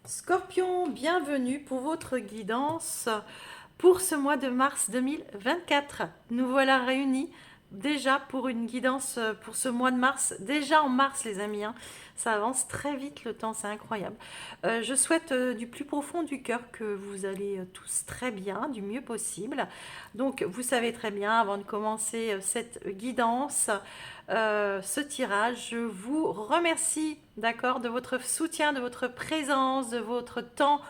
Scorpion, bienvenue pour votre guidance pour ce mois de mars 2024. Nous voilà réunis déjà pour une guidance pour ce mois de mars, déjà en mars les amis, hein. Ça avance très vite le temps, c'est incroyable. Je souhaite du plus profond du cœur que vous allez tous très bien, du mieux possible. Donc vous savez très bien, avant de commencer cette guidance, ce tirage, je vous remercie, d'accord, de votre soutien, de votre présence, de votre temps,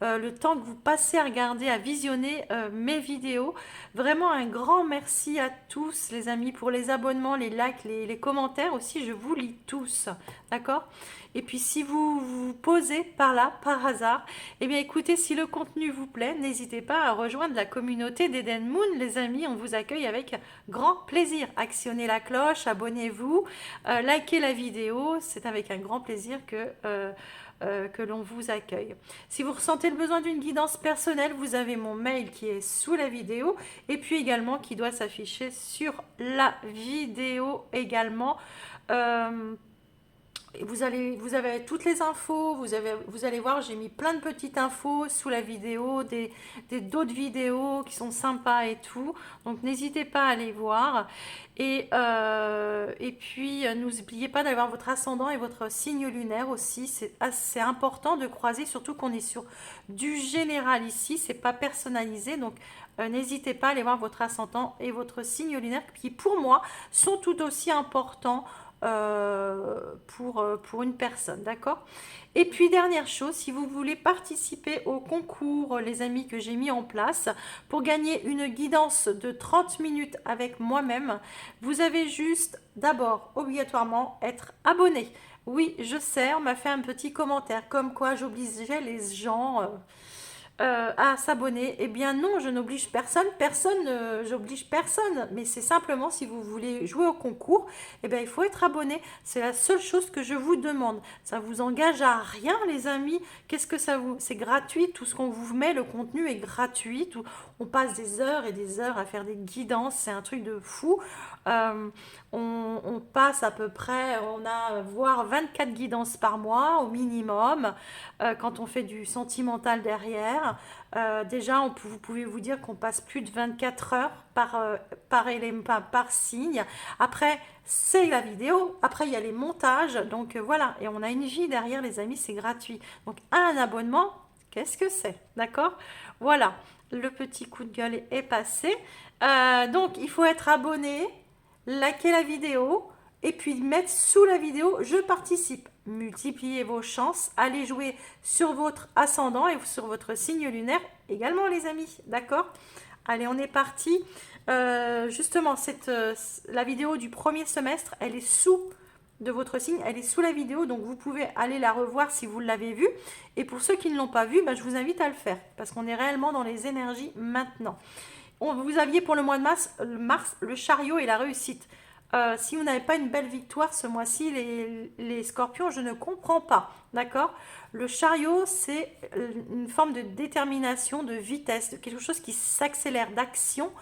le temps que vous passez à regarder, à visionner mes vidéos. Vraiment un grand merci à tous les amis pour les abonnements, les likes, les commentaires aussi, je vous lis tous, d'accord? Et puis si vous vous posez par là, par hasard, eh bien écoutez, si le contenu vous plaît, n'hésitez pas à rejoindre la communauté d'Eden Moon, les amis, on vous accueille avec grand plaisir. Actionnez la cloche, abonnez-vous, likez la vidéo, c'est avec un grand plaisir que l'on vous accueille. Si vous ressentez le besoin d'une guidance personnelle, vous avez mon mail qui est sous la vidéo et puis également qui doit s'afficher sur la vidéo également. Euh, vous avez toutes les infos, vous allez voir, j'ai mis plein de petites infos sous la vidéo, d'autres vidéos qui sont sympas et tout. Donc n'hésitez pas à aller voir. Et puis n'oubliez pas d'avoir votre ascendant et votre signe lunaire aussi. C'est assez important de croiser, surtout qu'on est sur du général ici, c'est pas personnalisé. Donc n'hésitez pas à aller voir votre ascendant et votre signe lunaire qui pour moi sont tout aussi importants pour une personne, d'accord? Et puis dernière chose, si vous voulez participer au concours, les amis, que j'ai mis en place pour gagner une guidance de 30 minutes avec moi-même, vous avez juste d'abord obligatoirement être abonné. Oui, je sais, on m'a fait un petit commentaire comme quoi j'obligeais les gens à s'abonner. Eh bien non, je n'oblige personne, j'oblige personne, mais c'est simplement si vous voulez jouer au concours, eh bien il faut être abonné, c'est la seule chose que je vous demande. Ça vous engage à rien les amis, qu'est-ce que ça vous... C'est gratuit, tout ce qu'on vous met, le contenu est gratuit, on passe des heures et des heures à faire des guidances, c'est un truc de fou. Euh, on passe à peu près, on a voire 24 guidances par mois au minimum, quand on fait du sentimental derrière. Déjà, vous pouvez vous dire qu'on passe plus de 24 heures par élément, par signe. Après, c'est la vidéo. Après, il y a les montages. Donc voilà, et on a une vie derrière, les amis, c'est gratuit. Donc un abonnement, qu'est-ce que c'est? D'accord? Voilà, le petit coup de gueule est passé. Donc, il faut être abonné, liker la vidéo et puis mettre sous la vidéo je participe. Multipliez vos chances, allez jouer sur votre ascendant et sur votre signe lunaire également les amis, d'accord? Allez, on est parti. Justement, la vidéo du premier semestre, elle est sous de votre signe, elle est sous la vidéo, donc vous pouvez aller la revoir si vous l'avez vue. Et pour ceux qui ne l'ont pas vue, je vous invite à le faire, parce qu'on est réellement dans les énergies maintenant. Vous aviez pour le mois de mars le chariot et la réussite. Si vous n'avez pas une belle victoire ce mois-ci, les scorpions, je ne comprends pas. D'accord? Le chariot, c'est une forme de détermination, de vitesse, de quelque chose qui s'accélère, d'action.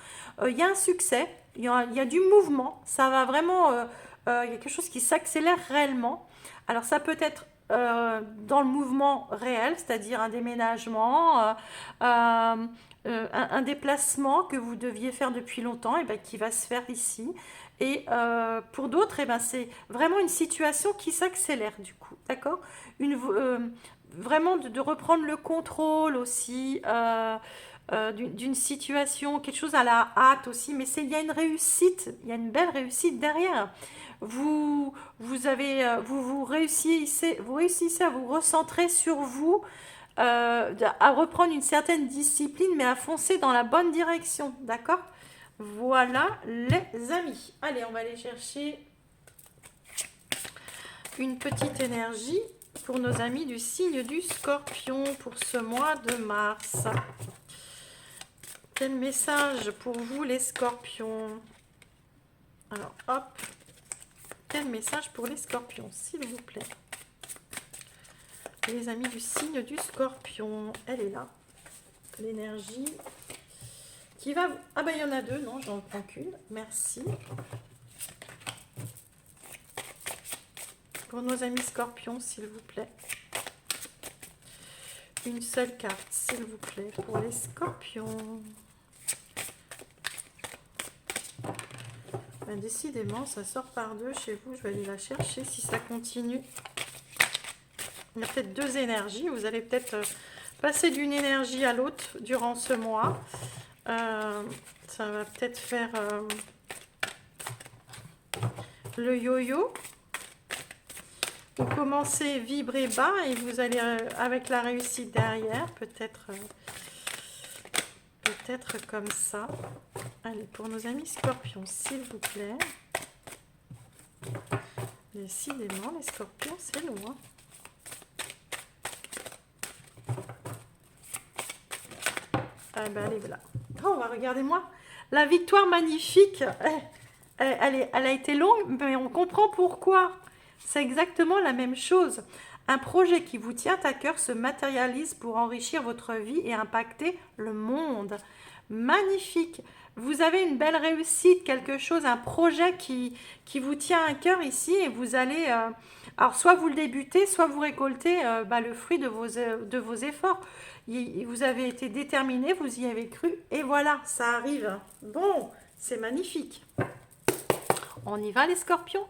Il y a un succès, il y a du mouvement, ça va vraiment. Il y a quelque chose qui s'accélère réellement. Alors, ça peut être dans le mouvement réel, c'est-à-dire un déménagement, un déplacement que vous deviez faire depuis longtemps et qui va se faire ici. Et pour d'autres, c'est vraiment une situation qui s'accélère du coup, d'accord? Vraiment de reprendre le contrôle aussi d'une situation, quelque chose à la hâte aussi, mais il y a une réussite, il y a une belle réussite derrière. Vous réussissez à vous recentrer sur vous, à reprendre une certaine discipline, mais à foncer dans la bonne direction, d'accord? Voilà les amis. Allez, on va aller chercher une petite énergie pour nos amis du signe du Scorpion pour ce mois de mars. Quel message pour vous les Scorpions? Alors hop, quel message pour les Scorpions s'il vous plaît? Les amis du signe du Scorpion, elle est là. L'énergie qui va... Ah il y en a deux, non, j'en prends qu'une, merci. Pour nos amis Scorpions, s'il vous plaît. Une seule carte, s'il vous plaît, pour les scorpions. Ben, décidément, ça sort par deux chez vous. Je vais aller la chercher si ça continue. Il y a peut-être deux énergies. Vous allez peut-être passer d'une énergie à l'autre durant ce mois. Ça va peut-être faire le yo-yo. Vous commencez vibrer bas et vous allez avec la réussite derrière. Peut-être comme ça. Allez, pour nos amis scorpions, s'il vous plaît. Décidément, les scorpions, c'est loin. Ah ben, allez, voilà. Oh, regardez-moi. La victoire magnifique. Elle a été longue, mais on comprend pourquoi. C'est exactement la même chose. Un projet qui vous tient à cœur se matérialise pour enrichir votre vie et impacter le monde. Magnifique. Vous avez une belle réussite, quelque chose, un projet qui vous tient à cœur ici et vous allez... alors, soit vous le débutez, soit vous récoltez le fruit de vos efforts. Vous avez été déterminé, vous y avez cru et voilà, ça arrive. Bon, c'est magnifique. On y va les scorpions.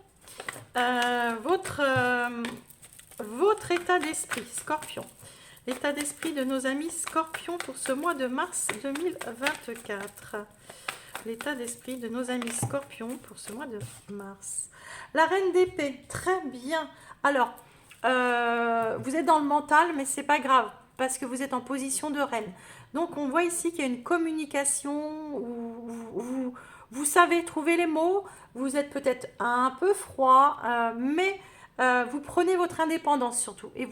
Votre état d'esprit, scorpion. L'état d'esprit de nos amis scorpions pour ce mois de mars 2024. L'état d'esprit de nos amis scorpions pour ce mois de mars. La reine d'épée, très bien. Alors, vous êtes dans le mental, mais c'est pas grave, parce que vous êtes en position de reine. Donc, on voit ici qu'il y a une communication où vous savez trouver les mots, vous êtes peut-être un peu froid, mais vous prenez votre indépendance surtout, et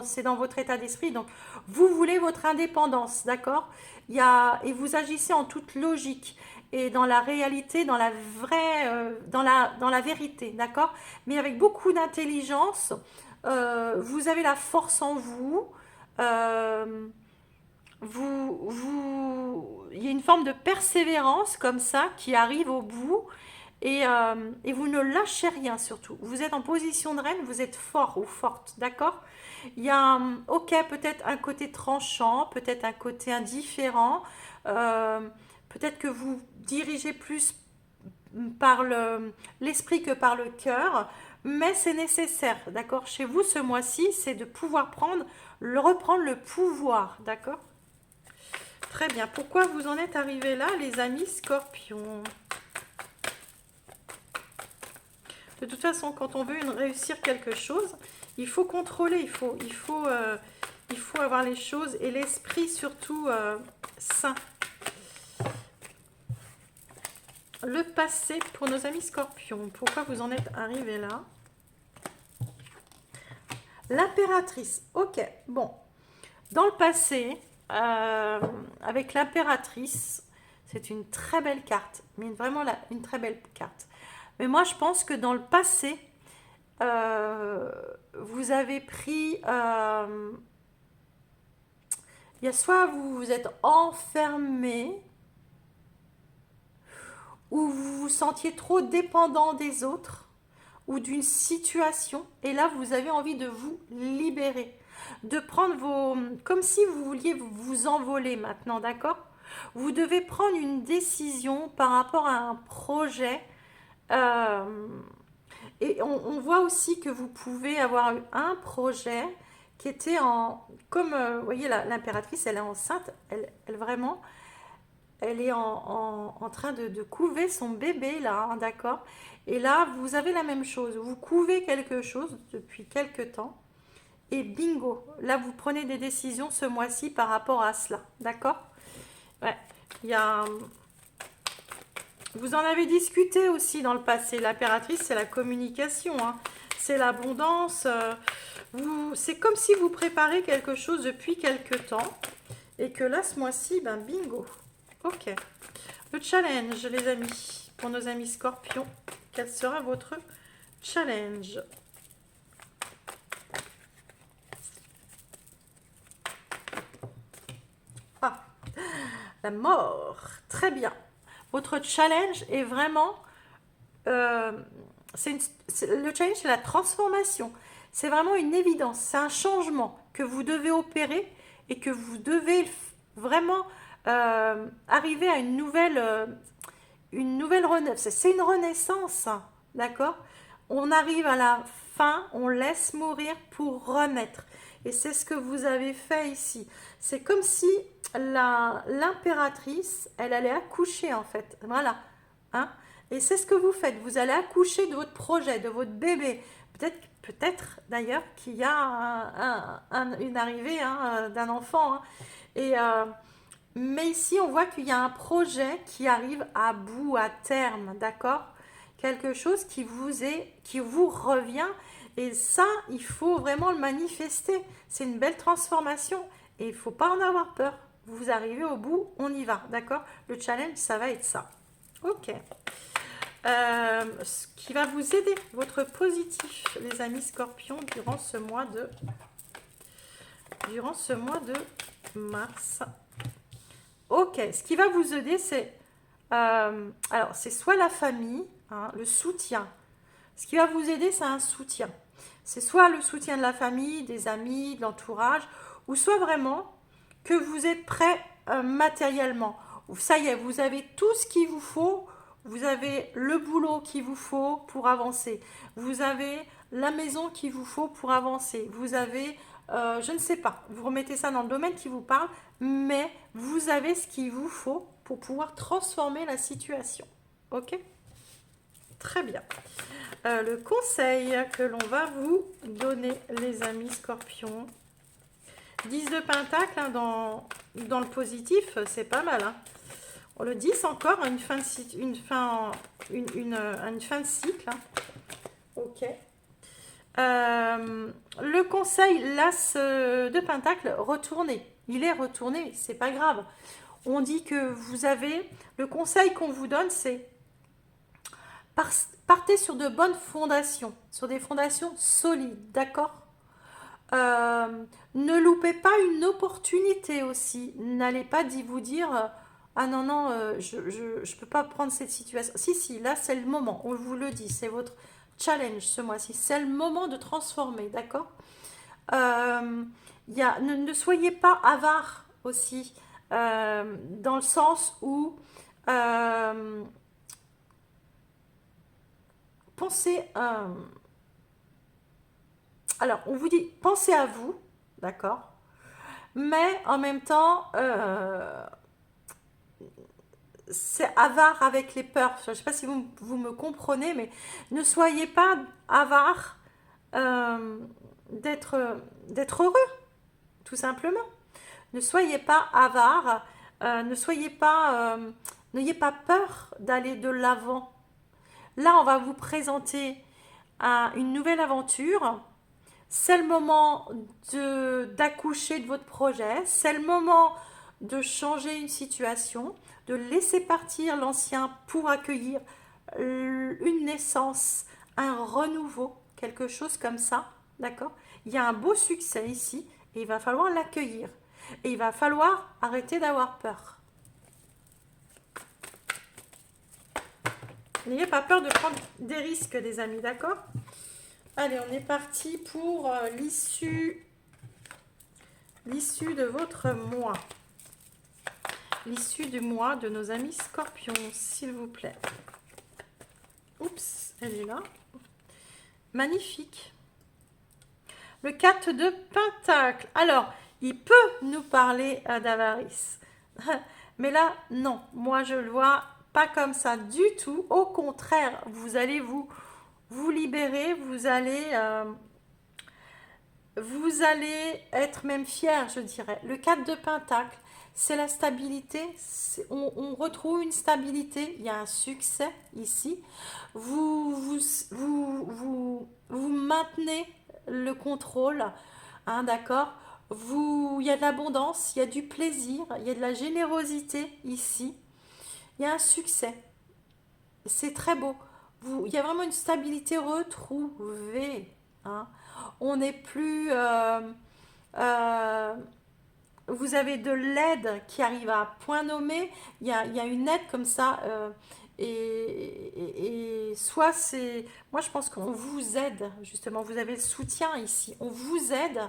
c'est dans votre état d'esprit, donc vous voulez votre indépendance, d'accord? Et vous agissez en toute logique, et dans la réalité, dans la vraie, dans la vérité, d'accord? Mais avec beaucoup d'intelligence, vous avez la force en vous, il y a une forme de persévérance comme ça qui arrive au bout et vous ne lâchez rien surtout. Vous êtes en position de reine, vous êtes fort ou forte, d'accord? Il y a, ok, peut-être un côté tranchant, peut-être un côté indifférent, peut-être que vous dirigez plus par l'esprit que par le cœur, mais c'est nécessaire, d'accord? Chez vous, ce mois-ci, c'est de pouvoir reprendre le pouvoir, d'accord? Très bien. Pourquoi vous en êtes arrivés là, les amis scorpions? De toute façon, quand on veut réussir quelque chose, il faut contrôler, il faut avoir les choses et l'esprit surtout sain. Le passé pour nos amis scorpions. Pourquoi vous en êtes arrivés là? L'impératrice. Ok, bon. Dans le passé, avec l'impératrice, c'est une très belle carte, mais vraiment une très belle carte. Mais moi, je pense que dans le passé, vous avez pris... il y a soit vous vous êtes enfermé, ou vous vous sentiez trop dépendant des autres, ou d'une situation, et là, vous avez envie de vous libérer. De prendre comme si vous vouliez vous envoler maintenant, d'accord? Vous devez prendre une décision par rapport à un projet. Et on voit aussi que vous pouvez avoir eu un projet qui était comme, vous voyez, l'impératrice, elle est enceinte, elle vraiment, elle est en train de couver son bébé, là, hein, d'accord? Et là, vous avez la même chose, vous couvez quelque chose depuis quelque temps, et bingo, là vous prenez des décisions ce mois-ci par rapport à cela, d'accord? Ouais, il y a... Vous en avez discuté aussi dans le passé. L'impératrice, c'est la communication, hein. C'est l'abondance. C'est comme si vous préparez quelque chose depuis quelque temps et que là, ce mois-ci, ben bingo. Ok. Le challenge, les amis, pour nos amis scorpions. Quel sera votre challenge? Ah, la mort. Très bien. Votre challenge est vraiment... le challenge, c'est la transformation. C'est vraiment une évidence. C'est un changement que vous devez opérer et que vous devez vraiment arriver à une nouvelle renaissance. C'est une renaissance, hein, d'accord? On arrive à la fin, on laisse mourir pour renaître. Et c'est ce que vous avez fait ici. C'est comme si l'impératrice, elle allait accoucher en fait. Voilà. Hein? Et c'est ce que vous faites. Vous allez accoucher de votre projet, de votre bébé. Peut-être d'ailleurs qu'il y a une arrivée, hein, d'un enfant. Hein. Et, mais ici, on voit qu'il y a un projet qui arrive à bout, à terme, d'accord? Quelque chose qui vous revient. Et ça, il faut vraiment le manifester. C'est une belle transformation. Et il ne faut pas en avoir peur. Vous arrivez au bout, on y va, d'accord? Le challenge, ça va être ça. Ok. Ce qui va vous aider, votre positif, les amis scorpions, durant ce mois de mars. Ok, ce qui va vous aider, c'est alors c'est soit la famille, hein, le soutien. Ce qui va vous aider, c'est un soutien. C'est soit le soutien de la famille, des amis, de l'entourage, ou soit vraiment que vous êtes prêt matériellement. Ça y est, vous avez tout ce qu'il vous faut. Vous avez le boulot qu'il vous faut pour avancer. Vous avez la maison qu'il vous faut pour avancer. Vous avez, je ne sais pas, vous remettez ça dans le domaine qui vous parle, mais vous avez ce qu'il vous faut pour pouvoir transformer la situation. Ok? Très bien. Le conseil que l'on va vous donner, les amis scorpions. 10 de pentacle, hein, dans le positif, c'est pas mal. Hein. Le 10 encore, une fin de cycle. Hein. Ok. Le conseil, l'as de pentacle, retournez. Il est retourné, c'est pas grave. On dit que vous avez... Le conseil qu'on vous donne, c'est... Partez sur de bonnes fondations, sur des fondations solides, d'accord? Ne loupez pas une opportunité aussi. N'allez pas vous dire ah non, non, je peux pas prendre cette situation. Si, là c'est le moment, on vous le dit, c'est votre challenge ce mois-ci. C'est le moment de transformer, d'accord? Ne soyez pas avare aussi, dans le sens où pensez... alors, on vous dit, pensez à vous, d'accord? Mais en même temps, c'est avare avec les peurs. Je ne sais pas si vous me comprenez, mais ne soyez pas avare d'être heureux, tout simplement. Ne soyez pas avare, n'ayez pas peur d'aller de l'avant. Là, on va vous présenter une nouvelle aventure. C'est le moment d'accoucher de votre projet. C'est le moment de changer une situation, de laisser partir l'ancien pour accueillir une naissance, un renouveau, quelque chose comme ça. D'accord? Il y a un beau succès ici et il va falloir l'accueillir. Et il va falloir arrêter d'avoir peur. N'ayez pas peur de prendre des risques, des amis, d'accord? Allez, on est parti pour l'issue de votre mois. L'issue du mois de nos amis scorpions, s'il vous plaît. Oups, elle est là. Magnifique. Le 4 de pentacle. Alors, il peut nous parler d'avarice. Mais là, non. Moi, je le vois pas comme ça du tout. Au contraire, vous allez vous libérer. Vous allez être même fier, je dirais. Le 4 de pentacle, c'est la stabilité. On retrouve une stabilité. Il y a un succès ici. Vous maintenez le contrôle, hein, d'accord? Il y a de l'abondance, il y a du plaisir, il y a de la générosité ici. Il y a un succès. C'est très beau. Il y a vraiment une stabilité retrouvée. Hein. On n'est plus... vous avez de l'aide qui arrive à point nommé. Il y a une aide comme ça. Et soit c'est... Moi, je pense qu'on vous aide, justement. Vous avez le soutien ici. On vous aide.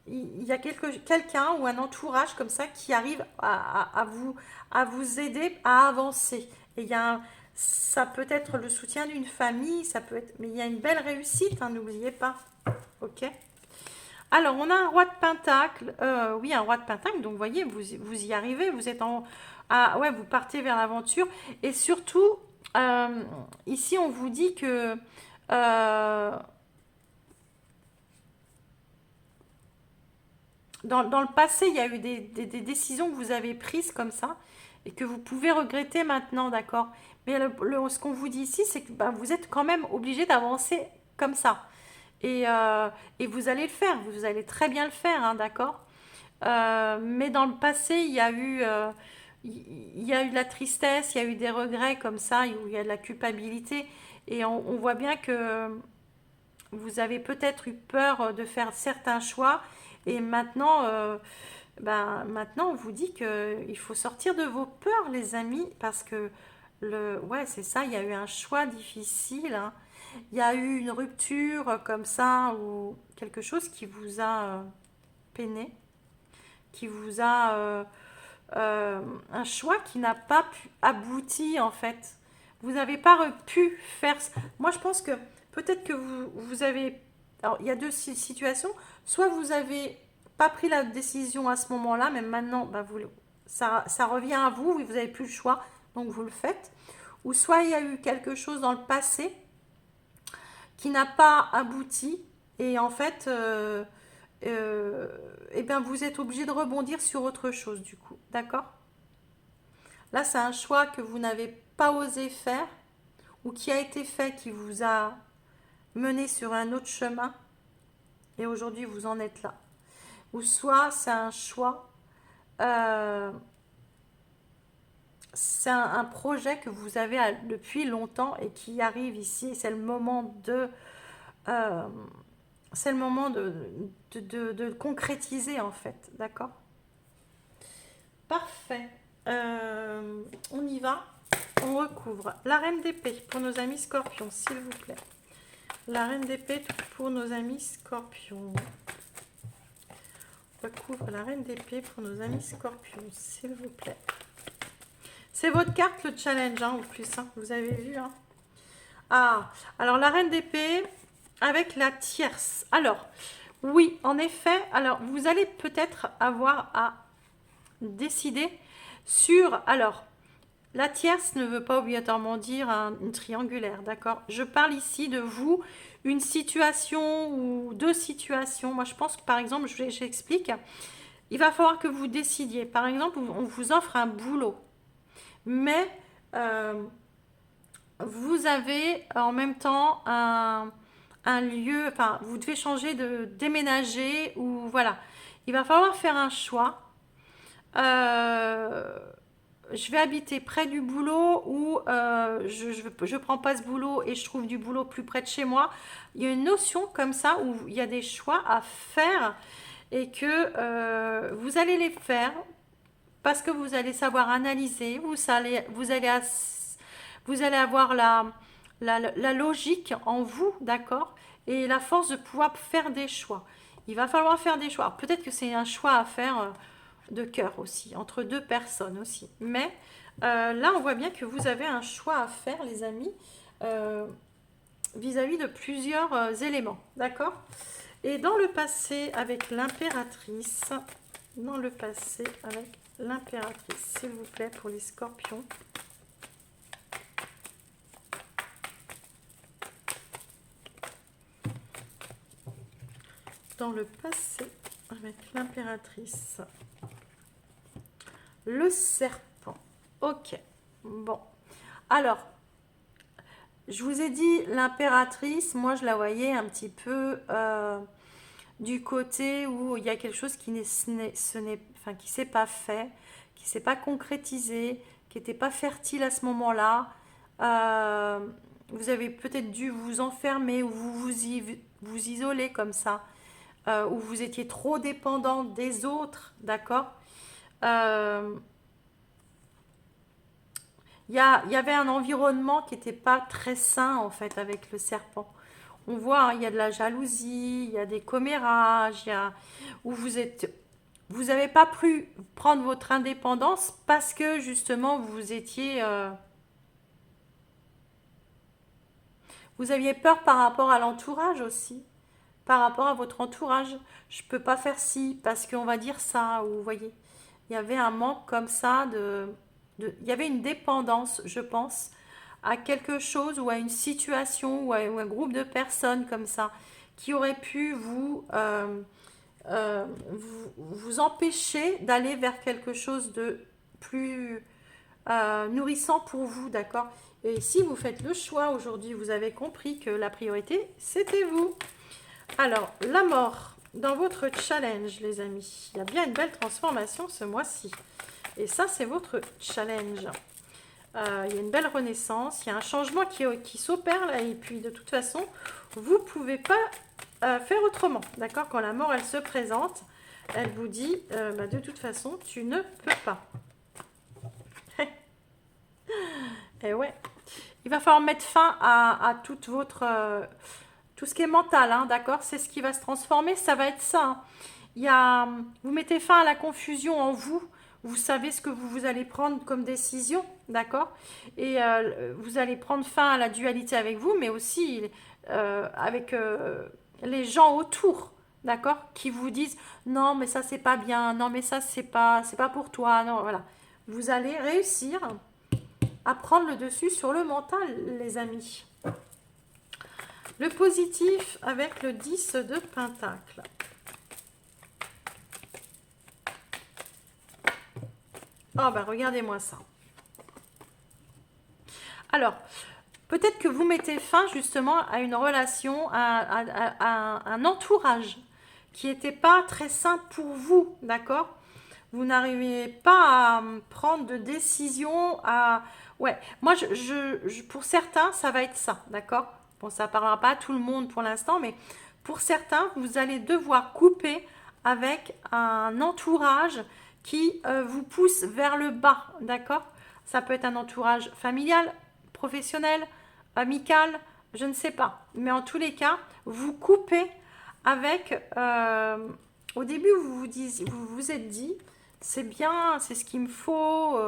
il y a quelqu'un ou un entourage comme ça qui arrive à vous aider à avancer. Et ça peut être le soutien d'une famille, ça peut être, mais il y a une belle réussite, hein, n'oubliez pas. Ok? Alors, on a un roi de pentacle. Oui, un roi de pentacle. Donc, vous voyez, vous y arrivez. Vous êtes ouais, vous partez vers l'aventure. Et surtout, ici, on vous dit que euh, dans le passé, il y a eu des décisions que vous avez prises comme ça et que vous pouvez regretter maintenant, d'accord? Mais ce qu'on vous dit ici, c'est que ben, vous êtes quand même obligé d'avancer comme ça. Et vous allez le faire, vous allez très bien le faire, hein, d'accord? Mais dans le passé, il y a eu de la tristesse, il y a eu des regrets comme ça, où il y a de la culpabilité. Et on voit bien que vous avez peut-être eu peur de faire certains choix. Et maintenant, maintenant, on vous dit qu'il faut sortir de vos peurs, les amis, parce que ouais, c'est ça, il y a eu un choix difficile, hein. Il y a eu une rupture comme ça, ou quelque chose qui vous a peiné, qui vous a un choix qui n'a pas pu aboutir en fait. Vous n'avez pas pu faire. Moi, je pense que peut-être que vous avez. Alors, il y a deux situations. Soit vous avez pas pris la décision à ce moment-là, mais maintenant, bah, ça revient à vous, vous n'avez plus le choix, donc vous le faites. Ou soit il y a eu quelque chose dans le passé qui n'a pas abouti, et en fait, eh bien, vous êtes obligé de rebondir sur autre chose du coup. D'accord? Là, c'est un choix que vous n'avez pas osé faire ou qui a été fait qui vous a mené sur un autre chemin et aujourd'hui vous en êtes là. Ou soit c'est un choix, euh, c'est un projet que vous avez depuis longtemps et qui arrive ici. C'est le moment euh, c'est le moment de concrétiser en fait. D'accord? Parfait. On y va. On recouvre la reine d'épée pour nos amis scorpions, s'il vous plaît. La reine d'épée pour nos amis scorpions. On recouvre la reine d'épée pour nos amis scorpions, s'il vous plaît. C'est votre carte, le challenge, hein, en plus. Hein, vous avez vu. Hein. Ah, alors la reine d'épée avec la tierce. Alors, oui, en effet, alors vous allez peut-être avoir à décider sur... Alors, la tierce ne veut pas obligatoirement dire une triangulaire, d'accord? Je parle ici de vous, une situation ou deux situations. Moi, je pense que par exemple, j'explique, il va falloir que vous décidiez. Par exemple, on vous offre un boulot, mais vous avez en même temps un lieu, enfin, vous devez changer de déménager ou voilà. Il va falloir faire un choix. Euh, je vais habiter près du boulot ou je prends pas ce boulot et je trouve du boulot plus près de chez moi. Il y a une notion comme ça où il y a des choix à faire et que vous allez les faire parce que vous allez savoir analyser, vous allez avoir la logique en vous, d'accord? Et la force de pouvoir faire des choix. Il va falloir faire des choix. Peut-être que c'est un choix à faire de cœur aussi, entre deux personnes aussi. Mais là, on voit bien que vous avez un choix à faire, les amis, euh, vis-à-vis de plusieurs éléments. D'accord? Et dans le passé, avec l'impératrice, dans le passé, avec l'impératrice, s'il vous plaît, pour les scorpions. Dans le passé, avec l'impératrice. Le serpent. Ok. Bon. Alors, je vous ai dit l'impératrice, moi je la voyais un petit peu du côté où il y a quelque chose enfin, qui s'est pas fait, qui s'est pas concrétisé, qui n'était pas fertile à ce moment-là. Euh, vous avez peut-être dû vous enfermer ou vous isoler comme ça, où vous étiez trop dépendant des autres, d'accord? Euh, il y avait un environnement qui n'était pas très sain en fait avec le serpent. On voit, hein, il y a de la jalousie, il y a des commérages, il y a où vous n'avez pas pu prendre votre indépendance parce que justement vous étiez, vous aviez peur par rapport à l'entourage aussi, par rapport à votre entourage. Je peux pas faire ci parce qu'on va dire ça, ou vous voyez, il y avait un manque comme ça il y avait une dépendance, je pense, à quelque chose ou à une situation ou à un groupe de personnes comme ça qui aurait pu vous empêcher d'aller vers quelque chose de plus nourrissant pour vous, d'accord? Et si vous faites le choix aujourd'hui, vous avez compris que la priorité, c'était vous. Alors, la mort dans votre challenge, les amis. Il y a bien une belle transformation ce mois-ci. Et ça, c'est votre challenge. Il y a une belle renaissance, il y a un changement qui s'opère là. Et puis, de toute façon, vous ne pouvez pas faire autrement. D'accord? Quand la mort, elle se présente, elle vous dit, de toute façon, tu ne peux pas. Et ouais. Il va falloir mettre fin à toute votre... tout ce qui est mental, hein, d'accord? C'est ce qui va se transformer, ça va être ça. Hein. Vous mettez fin à la confusion en vous. Vous savez ce que vous allez prendre comme décision, d'accord? Et vous allez prendre fin à la dualité avec vous, mais aussi avec les gens autour, d'accord? Qui vous disent non, mais ça c'est pas bien, non, mais ça c'est pas pour toi, non, voilà. Vous allez réussir à prendre le dessus sur le mental, les amis. Le positif avec le 10 de Pentacle. Oh, ben regardez-moi ça. Alors, peut-être que vous mettez fin justement à une relation, à un entourage qui n'était pas très sain pour vous, d'accord? Vous n'arrivez pas à prendre de décision, Ouais, moi, pour certains, ça va être ça, d'accord? Bon, ça ne parlera pas à tout le monde pour l'instant, mais pour certains, vous allez devoir couper avec un entourage qui vous pousse vers le bas, d'accord? Ça peut être un entourage familial, professionnel, amical, je ne sais pas. Mais en tous les cas, vous coupez avec... au début, vous vous êtes dit, c'est bien, c'est ce qu'il me faut,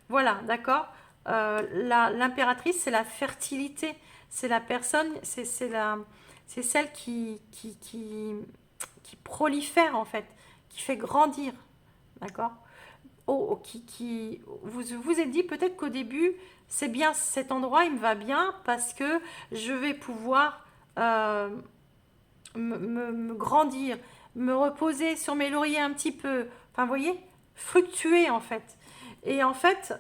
voilà, d'accord. L'impératrice, c'est la fertilité, c'est la personne, c'est celle qui prolifère en fait, qui fait grandir, d'accord. Vous vous êtes dit peut-être qu'au début, c'est bien cet endroit, il me va bien parce que je vais pouvoir me grandir, me reposer sur mes lauriers un petit peu, enfin vous voyez, fluctuer en fait. Et en fait,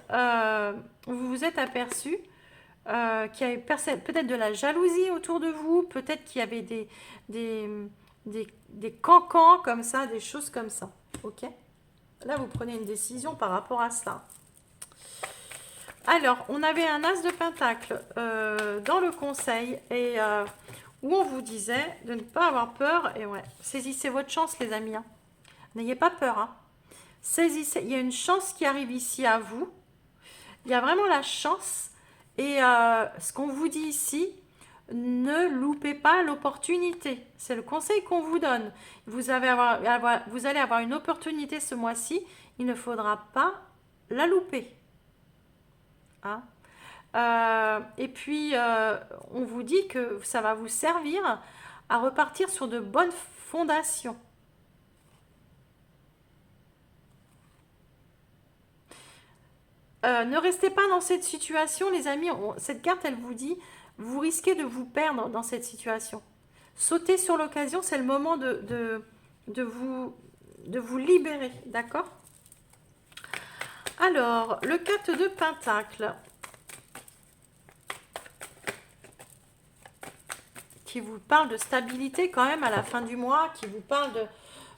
vous vous êtes aperçu qu'il y avait peut-être de la jalousie autour de vous, peut-être qu'il y avait des cancans comme ça, des choses comme ça. Ok? Là, vous prenez une décision par rapport à cela. Alors, on avait un as de pentacle dans le conseil et où on vous disait de ne pas avoir peur. Et ouais, saisissez votre chance, les amis. Hein. N'ayez pas peur. Hein. Saisissez. Il y a une chance qui arrive ici à vous. Il y a vraiment la chance. Et ce qu'on vous dit ici, ne loupez pas l'opportunité. C'est le conseil qu'on vous donne. Vous allez avoir une opportunité ce mois-ci. Il ne faudra pas la louper. Hein? Et puis, on vous dit que ça va vous servir à repartir sur de bonnes fondations. Ne restez pas dans cette situation, les amis. Cette carte, elle vous dit, vous risquez de vous perdre dans cette situation. Sautez sur l'occasion, c'est le moment de vous libérer, d'accord? Alors, le 4 de Pentacle, qui vous parle de stabilité quand même à la fin du mois, qui vous parle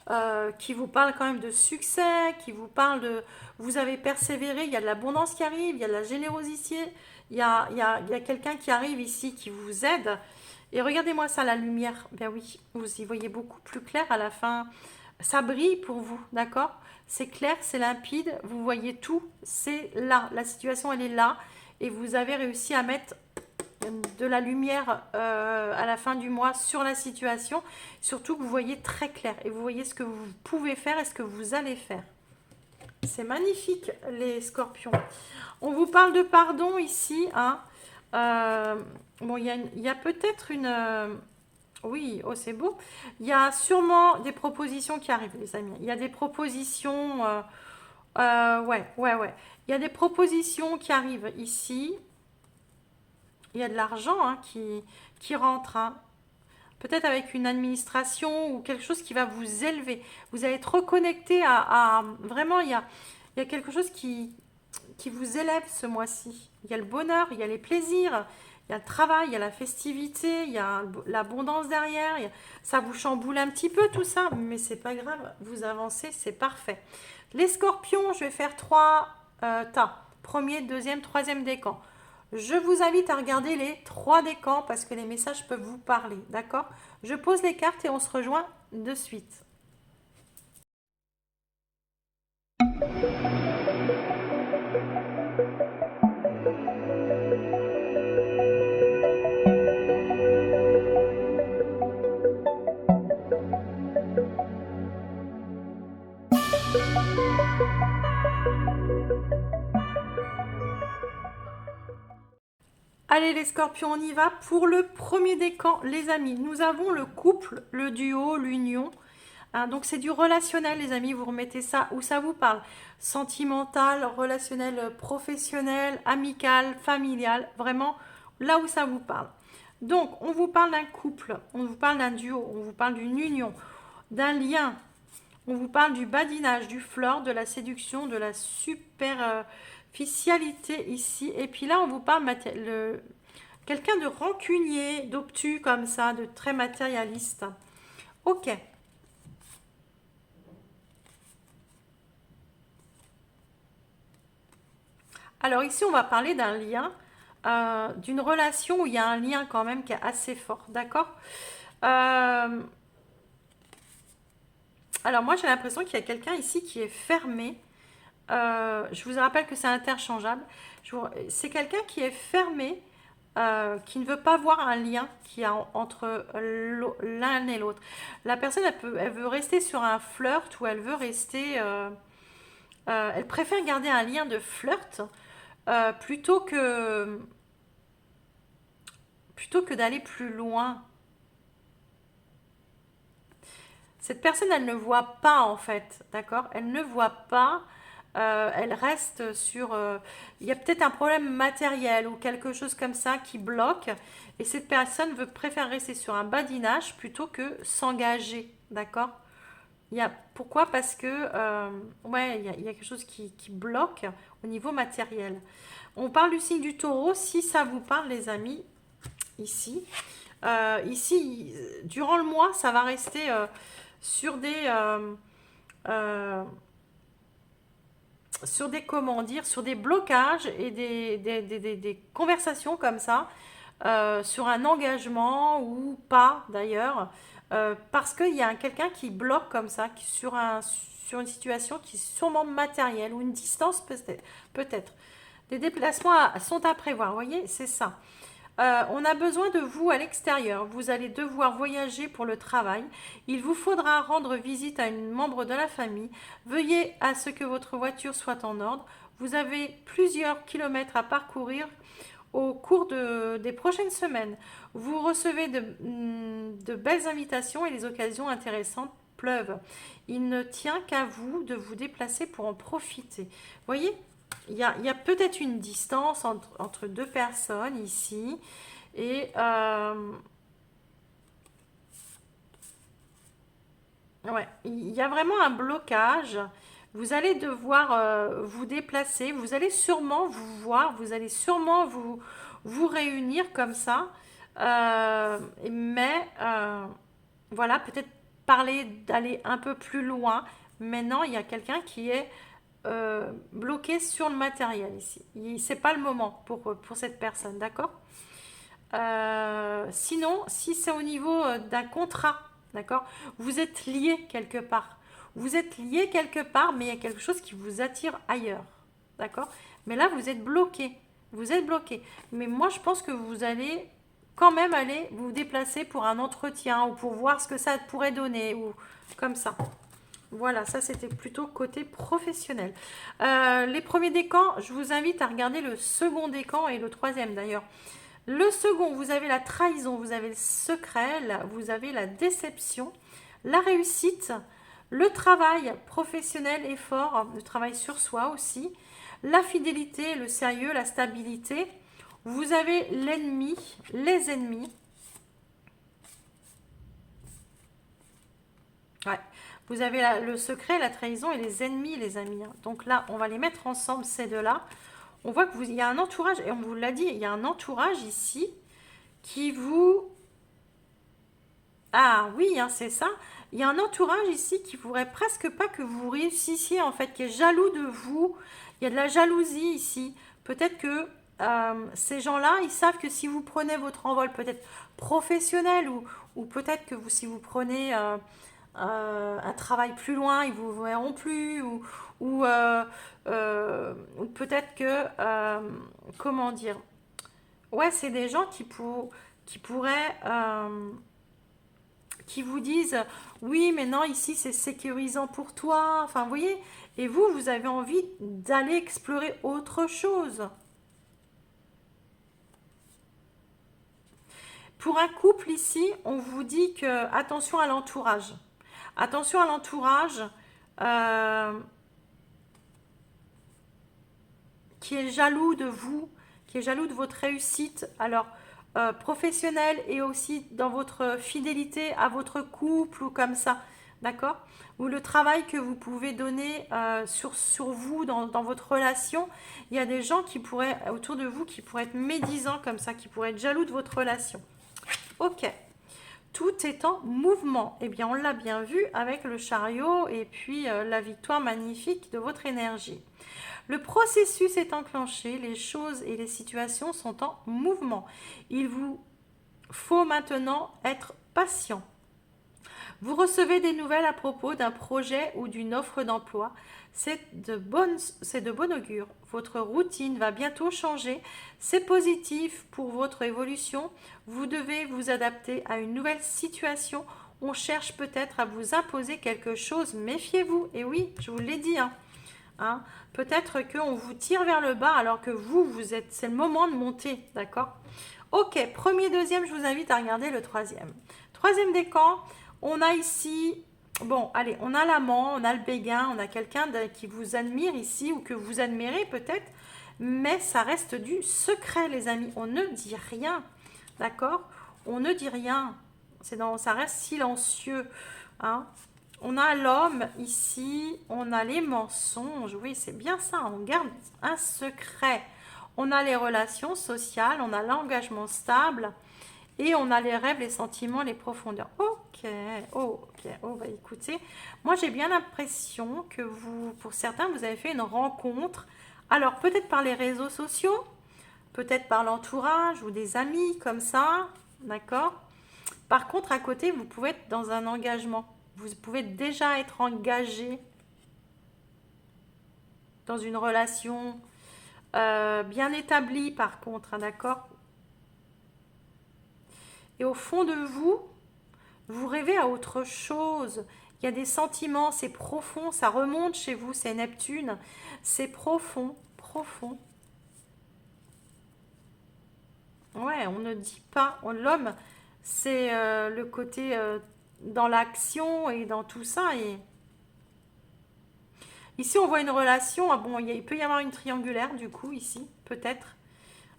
quand même de succès, qui vous parle de... Vous avez persévéré, il y a de l'abondance qui arrive, il y a de la générosité, il y a quelqu'un qui arrive ici qui vous aide. Et regardez-moi ça, la lumière. Ben oui, vous y voyez beaucoup plus clair à la fin. Ça brille pour vous, d'accord? C'est clair, c'est limpide, vous voyez tout, c'est là. La situation, elle est là. Et vous avez réussi à mettre de la lumière à la fin du mois sur la situation. Surtout que vous voyez très clair et vous voyez ce que vous pouvez faire et ce que vous allez faire. C'est magnifique, les scorpions. On vous parle de pardon ici. Hein. Bon, il y a peut-être une... oui, oh, c'est beau. Il y a sûrement des propositions qui arrivent, les amis. Il y a des propositions... ouais. Il y a des propositions qui arrivent ici. Il y a de l'argent hein, qui rentre. Hein. Peut-être avec une administration ou quelque chose qui va vous élever. Vous allez être reconnecté vraiment, il y a quelque chose qui vous élève ce mois-ci. Il y a le bonheur, il y a les plaisirs, il y a le travail, il y a la festivité, il y a l'abondance derrière. Ça vous chamboule un petit peu tout ça, mais c'est pas grave. Vous avancez, c'est parfait. Les scorpions, je vais faire 3 tas. Premier, deuxième, troisième décan. Je vous invite à regarder les 3 décans parce que les messages peuvent vous parler, d'accord? Je pose les cartes et on se rejoint de suite. Allez les scorpions, on y va pour le premier décan, les amis. Nous avons le couple, le duo, l'union. Hein, donc c'est du relationnel, les amis. Vous remettez ça où ça vous parle. Sentimental, relationnel, professionnel, amical, familial. Vraiment là où ça vous parle. Donc on vous parle d'un couple, on vous parle d'un duo, on vous parle d'une union, d'un lien. On vous parle du badinage, du flirt, de la séduction, de la superficialité ici. Et puis là, on vous parle quelqu'un de rancunier, d'obtus comme ça, de très matérialiste. Ok. Alors ici, on va parler d'un lien, d'une relation où il y a un lien quand même qui est assez fort, d'accord. Alors moi, j'ai l'impression qu'il y a quelqu'un ici qui est fermé. Je vous rappelle que c'est interchangeable. C'est quelqu'un qui est fermé, qui ne veut pas voir un lien qu'il y a entre l'un et l'autre. La personne, elle veut rester sur un flirt ou elle veut rester... elle préfère garder un lien de flirt plutôt que d'aller plus loin. Cette personne, elle ne voit pas en fait, d'accord? Elle ne voit pas, elle reste sur... il y a peut-être un problème matériel ou quelque chose comme ça qui bloque. Et cette personne préfère rester sur un badinage plutôt que s'engager, d'accord? Pourquoi? Parce que, ouais, il y a quelque chose qui bloque au niveau matériel. On parle du signe du taureau, si ça vous parle les amis, ici. Ici, durant le mois, ça va rester... sur comment dire, sur des blocages et des conversations comme ça, sur un engagement ou pas d'ailleurs, parce qu'il y a quelqu'un qui bloque comme ça, sur une situation qui est sûrement matérielle ou une distance peut-être. Des déplacements sont à prévoir, vous voyez, c'est ça. On a besoin de vous à l'extérieur. Vous allez devoir voyager pour le travail. Il vous faudra rendre visite à un membre de la famille. Veuillez à ce que votre voiture soit en ordre. Vous avez plusieurs kilomètres à parcourir au cours des prochaines semaines. Vous recevez de belles invitations et les occasions intéressantes pleuvent. Il ne tient qu'à vous de vous déplacer pour en profiter. Vous voyez ? Il y a peut-être une distance entre 2 personnes ici. Et ouais, il y a vraiment un blocage. Vous allez devoir vous déplacer. Vous allez sûrement vous voir. Vous allez sûrement vous réunir comme ça. Mais voilà, peut-être parler d'aller un peu plus loin. Maintenant, il y a quelqu'un qui est bloqué sur le matériel ici. C'est pas le moment pour cette personne, d'accord? Sinon, si c'est au niveau d'un contrat, d'accord? Vous êtes lié quelque part. Vous êtes lié quelque part, mais il y a quelque chose qui vous attire ailleurs, d'accord? Mais là, vous êtes bloqué. Vous êtes bloqué. Mais moi, je pense que vous allez quand même aller vous déplacer pour un entretien ou pour voir ce que ça pourrait donner ou comme ça. Voilà, ça c'était plutôt côté professionnel. Les premiers décans, je vous invite à regarder le second décan et le troisième d'ailleurs. Le second, vous avez la trahison, vous avez le secret, vous avez la déception, la réussite, le travail professionnel et fort, le travail sur soi aussi, la fidélité, le sérieux, la stabilité. Vous avez l'ennemi, les ennemis. Ouais. Vous avez le secret, la trahison et les ennemis, les amis. Donc là, on va les mettre ensemble, ces deux-là. On voit qu'il y a un entourage, et on vous l'a dit, il y a un entourage ici qui vous... Ah oui, hein, c'est ça. Il y a un entourage ici qui voudrait presque pas que vous réussissiez, en fait, qui est jaloux de vous. Il y a de la jalousie ici. Peut-être que ces gens-là, ils savent que si vous prenez votre envol, peut-être professionnel, ou peut-être que si vous prenez un travail plus loin, ils vous verront plus, ou, euh, ou peut-être que, comment dire, ouais, c'est des gens qui pourraient, qui vous disent, oui, mais non, ici c'est sécurisant pour toi, enfin, vous voyez, et vous, vous avez envie d'aller explorer autre chose. Pour un couple ici, on vous dit que attention à l'entourage. Attention à l'entourage euh, qui est jaloux de vous, qui est jaloux de votre réussite, alors professionnelle et aussi dans votre fidélité à votre couple ou comme ça, d'accord? Ou le travail que vous pouvez donner sur vous dans votre relation. Il y a des gens qui pourraient, autour de vous, qui pourraient être médisants comme ça, qui pourraient être jaloux de votre relation. Ok. Tout est en mouvement. Eh bien, on l'a bien vu avec le chariot et puis la victoire magnifique de votre énergie. Le processus est enclenché, les choses et les situations sont en mouvement. Il vous faut maintenant être patient. Vous recevez des nouvelles à propos d'un projet ou d'une offre d'emploi. C'est de bon augure. Votre routine va bientôt changer. C'est positif pour votre évolution. Vous devez vous adapter à une nouvelle situation. On cherche peut-être à vous imposer quelque chose. Méfiez-vous. Et oui, je vous l'ai dit. Hein. Peut-être qu'on vous tire vers le bas alors que c'est le moment de monter. D'accord? Ok, premier, deuxième, je vous invite à regarder le troisième. Troisième décan. On a ici, bon, allez, on a l'amant, on a le béguin, on a quelqu'un qui vous admire ici ou que vous admirez peut-être, mais ça reste du secret, les amis. On ne dit rien, d'accord? On ne dit rien. Ça reste silencieux. Hein? On a l'homme ici, on a les mensonges. Oui, c'est bien ça, on garde un secret. On a les relations sociales, on a l'engagement stable. Et on a les rêves, les sentiments, les profondeurs. Ok, ok. Oh, bah écoutez, moi j'ai bien l'impression que pour certains, vous avez fait une rencontre. Alors peut-être par les réseaux sociaux, peut-être par l'entourage ou des amis comme ça, d'accord? Par contre, à côté, vous pouvez être dans un engagement. Vous pouvez déjà être engagé dans une relation bien établie par contre, hein, d'accord? Et au fond de vous, vous rêvez à autre chose. Il y a des sentiments, c'est profond, ça remonte chez vous, c'est Neptune. C'est profond, profond. Ouais, on ne dit pas. L'homme, c'est le côté dans l'action et dans tout ça. Et ici, on voit une relation. Ah bon, il peut y avoir une triangulaire du coup ici, peut-être.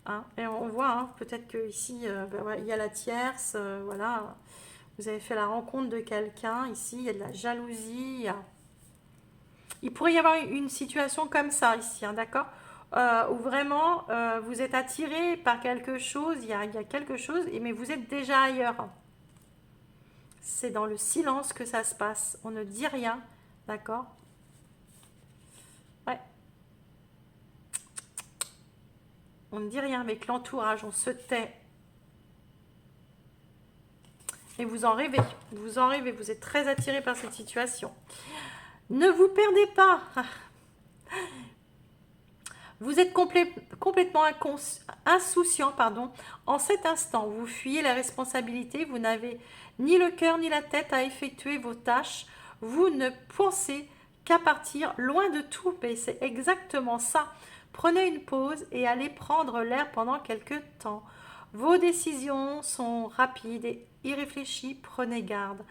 Hein, et on voit, hein, peut-être que ici, ben ouais, il y a la tierce, voilà. Vous avez fait la rencontre de quelqu'un. Ici, il y a de la jalousie. Il pourrait y avoir une situation comme ça ici, hein, d'accord? Où vraiment vous êtes attiré par quelque chose, il y a quelque chose, mais vous êtes déjà ailleurs. C'est dans le silence que ça se passe. On ne dit rien, d'accord? Ouais, on ne dit rien avec l'entourage, on se tait. Et vous en rêvez, vous êtes très attiré par cette situation. Ne vous perdez pas. Vous êtes complètement insouciant, pardon. En cet instant, vous fuyez la responsabilité, vous n'avez ni le cœur ni la tête à effectuer vos tâches, vous ne pensez qu'à partir loin de tout, mais c'est exactement ça. Prenez une pause et allez prendre l'air pendant quelques temps. Vos décisions sont rapides et irréfléchies, prenez garde.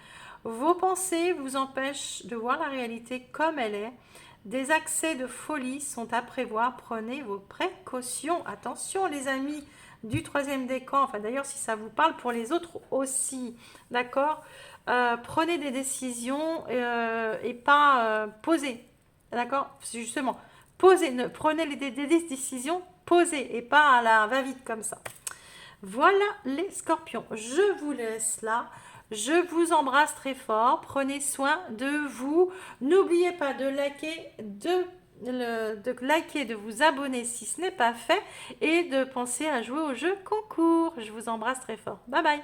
Vos pensées vous empêchent de voir la réalité comme elle est. Des accès de folie sont à prévoir, prenez vos précautions. Attention les amis du troisième décan, enfin d'ailleurs si ça vous parle pour les autres aussi, d'accord. Prenez des décisions et pas posez, d'accord. Justement, posez, prenez des décisions posées et pas à la va-vite comme ça. Voilà les scorpions, je vous laisse là. Je vous embrasse très fort. Prenez soin de vous. N'oubliez pas de liker, de vous abonner si ce n'est pas fait et de penser à jouer au jeu concours. Je vous embrasse très fort. Bye bye.